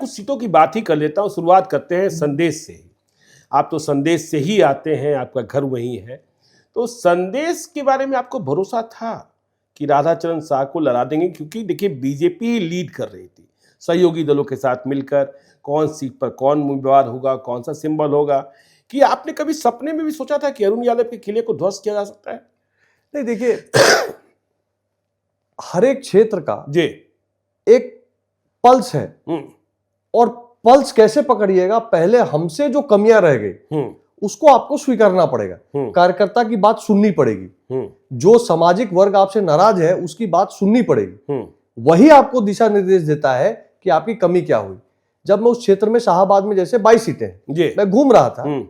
कुछ सीटों की बात ही कर लेता हूँ। शुरुआत करते हैं संदेश से ही। आप तो संदेश से ही आते हैं, आपका घर वहीं है, तो संदेश के बारे में आपको भरोसा था कि राधाचरण शाह को लड़ा देंगे? क्योंकि देखिए बीजेपी ही लीड कर रही थी सहयोगी दलों के साथ मिलकर, कौन सीट पर कौन उम्मीदवार होगा, कौन सा सिंबल होगा, कि आपने कभी सपने में भी सोचा था कि अरुण यादव के किले को ध्वस्त किया जा सकता है? नहीं, देखिए हर एक क्षेत्र का जी एक पल्स है, और पल्स कैसे पकड़िएगा, पहले हमसे जो कमियां रह गई उसको आपको स्वीकारना पड़ेगा, कार्यकर्ता की बात सुननी पड़ेगी, जो सामाजिक वर्ग आपसे नाराज है उसकी बात सुननी पड़ेगी, वही आपको दिशा निर्देश देता है कि आपकी कमी क्या हुई। जब मैं उस क्षेत्र में शाहबाद में जैसे 22 सीटें हैं, मैं घूम रहा था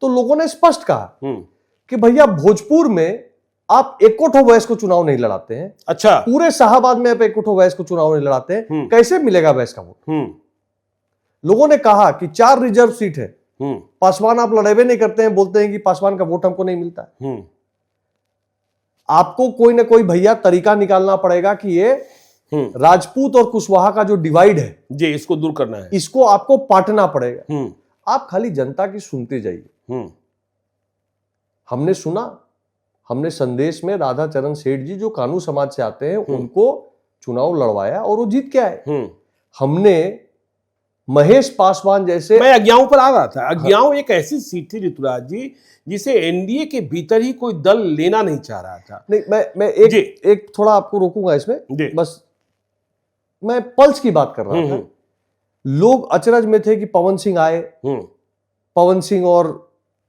तो लोगों ने स्पष्ट कहा कि भैया भोजपुर में आप एकोठो वैस को चुनाव नहीं लड़ाते हैं। अच्छा, पूरे शाहबाद में आप एकोठो वैस को चुनाव नहीं लड़ाते हैं, कैसे मिलेगा वैस का वोट? लोगों ने कहा कि 4 रिजर्व सीट है, पासवान आप लड़ेबे नहीं करते हैं, बोलते हैं कि पासवान का वोट हमको नहीं मिलता है। आपको कोई ना कोई भैया तरीका निकालना पड़ेगा कि ये राजपूत और कुशवाहा का जो डिवाइड है जी, इसको दूर करना है, इसको आपको पाटना पड़ेगा। आप खाली जनता की सुनते जाइए। हमने सुना, हमने संदेश में राधाचरण सेठ जी जो कानू समाज से आते हैं उनको चुनाव लड़वाया और वो जीत के आए। हमने महेश पासवान जैसे, मैं अज्ञाओं पर आ रहा था। अज्ञाओं एक ऐसी सीट थी ऋतुराज जी जिसे एनडीए के भीतर ही कोई दल लेना नहीं चाह रहा था। नहीं, मैं एक थोड़ा आपको रोकूंगा इसमें, बस मैं पल्स की बात कर रहा था। लोग अचरज में थे कि पवन सिंह आए, पवन सिंह और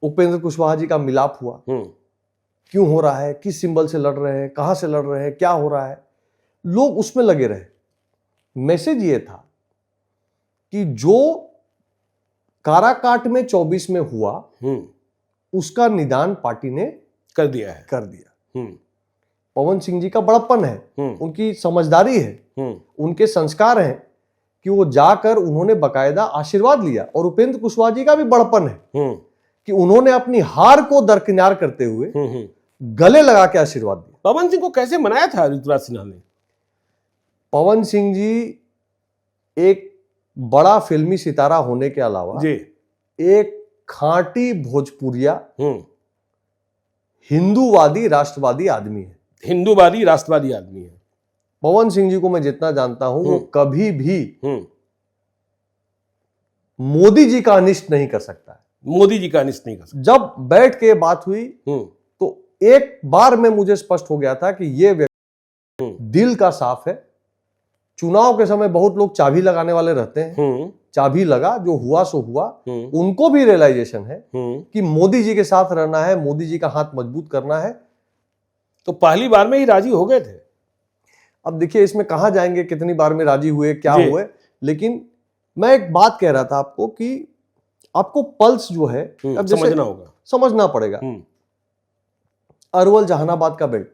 उपेंद्र कुशवाहा जी का मिलाप हुआ, क्यों हो रहा है, किस सिंबल से लड़ रहे हैं, कहां से लड़ रहे हैं, क्या हो रहा है, लोग उसमें लगे रहे। मैसेज ये था कि जो काराकाट में 24 में हुआ उसका निदान पार्टी ने कर दिया है। पवन सिंह जी का बड़प्पन है, उनकी समझदारी है, उनके संस्कार हैं कि वो जाकर उन्होंने बकायदा आशीर्वाद लिया, और उपेंद्र कुशवाहा जी का भी बड़प्पन है कि उन्होंने अपनी हार को दरकिनार करते हुए गले लगा के आशीर्वाद दिया। पवन सिंह को कैसे मनाया था ऋतुराज सिन्हा ने? पवन सिंह जी एक बड़ा फिल्मी सितारा होने के अलावा जी एक खांटी भोजपुरिया हिंदूवादी राष्ट्रवादी आदमी है। हिंदूवादी राष्ट्रवादी आदमी है। पवन सिंह जी को मैं जितना जानता हूं वो कभी भी मोदी जी का अनिष्ट नहीं कर सकता है। मोदी जी का अनिष्ट नहीं कर सकता। जब बैठ के बात हुई तो एक बार में मुझे स्पष्ट हो गया था कि ये व्यक्ति दिल का साफ है। चुनाव के समय बहुत लोग चाबी लगाने वाले रहते हैं, चाबी लगा, जो हुआ सो हुआ। उनको भी रियलाइजेशन है कि मोदी जी के साथ रहना है, मोदी जी का हाथ मजबूत करना है, तो पहली बार में ही राजी हो गए थे। अब देखिए इसमें कहां जाएंगे, कितनी बार में राजी हुए, क्या हुए, लेकिन मैं एक बात कह रहा था आपको कि आपको पल्स जो है अब समझना होगा, समझना पड़ेगा। अरवल जहानाबाद का बेल्ट,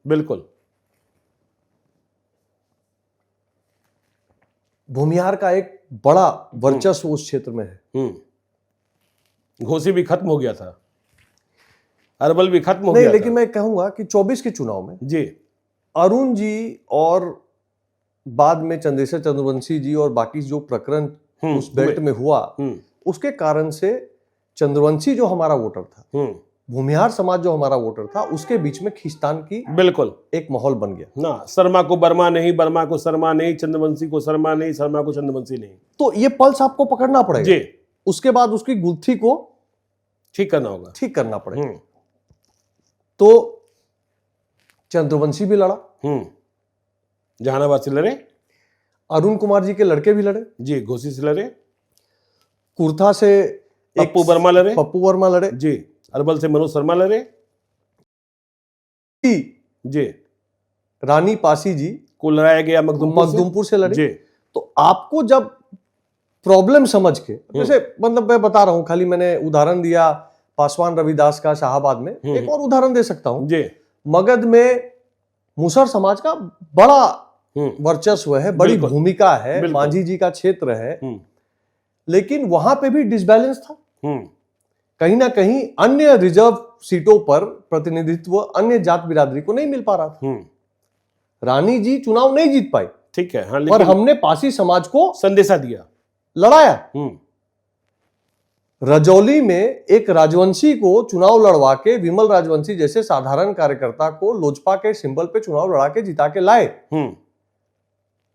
बिल्कुल भूमिहार का एक बड़ा वर्चस्व उस क्षेत्र में है। घोसी भी खत्म हो गया था, अरवल भी खत्म हो गया था। लेकिन मैं कहूंगा कि 24 के चुनाव में जी अरुण जी और बाद में चंद्रेश्वर चंद्रवंशी जी और बाकी जो प्रकरण उस बेल्ट में हुआ, उसके कारण से चंद्रवंशी जो हमारा वोटर था, भूमिहार समाज जो हमारा वोटर था, उसके बीच में खींचतान की बिल्कुल एक माहौल बन गया ना। शर्मा को बर्मा नहीं, बर्मा को शर्मा नहीं, चंद्रवंशी को शर्मा नहीं, शर्मा को चंद्रवंशी नहीं। तो ये पल्स आपको पकड़ना पड़ेगा जी। उसके बाद उसकी गुत्थी को ठीक करना पड़ेगा। तो चंद्रवंशी भी लड़ा, जहानाबाद से लड़े, अरुण कुमार जी के लड़के भी लड़े जी, घोसी से लड़े, कुर्था से पप्पू वर्मा लड़े जी, अरवल से मनोज शर्मा लड़े जी, रानी पासी जी को लड़ाया गया मखदूमपुर से लड़े जी। तो आपको जब प्रॉब्लम समझ के, जैसे मतलब मैं बता रहा हूं, खाली मैंने उदाहरण दिया पासवान रविदास का शाहबाद में, एक और उदाहरण दे सकता हूं जी। मगध में मुसर समाज का बड़ा वर्चस्व है, बड़ी भूमिका है, मांझी जी का क्षेत्र है, लेकिन वहां पे भी डिसबैलेंस था। कहीं ना कहीं अन्य रिजर्व सीटों पर प्रतिनिधित्व अन्य जात बिरादरी को नहीं मिल पा रहा था। रानी जी चुनाव नहीं जीत पाई, ठीक है, हाँ, पर हमने पासी समाज को संदेशा दिया लड़ाया। रजौली में एक राजवंशी को चुनाव लड़वा के, विमल राजवंशी जैसे साधारण कार्यकर्ता को लोजपा के सिंबल पे चुनाव लड़ा के जिता के लाए।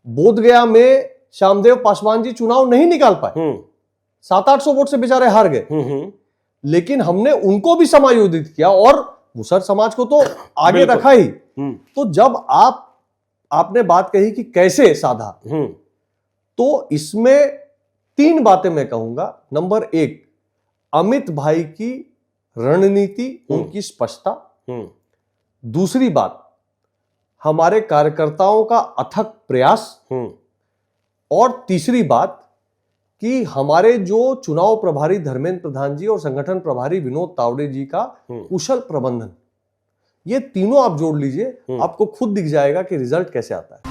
बोधगया में श्यामदेव पासवान जी चुनाव नहीं निकाल पाए, 700-800 वोट से बेचारे हार गए, लेकिन हमने उनको भी समायोजित किया और मुसहर समाज को तो आगे रखा ही। तो जब आपने बात कही कि कैसे साधा, तो इसमें 3 बातें मैं कहूंगा। नंबर 1, अमित भाई की रणनीति, उनकी स्पष्टता। दूसरी बात, हमारे कार्यकर्ताओं का अथक प्रयास। और तीसरी बात कि हमारे जो चुनाव प्रभारी धर्मेंद्र प्रधान जी और संगठन प्रभारी विनोद तावड़े जी का कुशल प्रबंधन। ये तीनों आप जोड़ लीजिए, आपको खुद दिख जाएगा कि रिजल्ट कैसे आता है।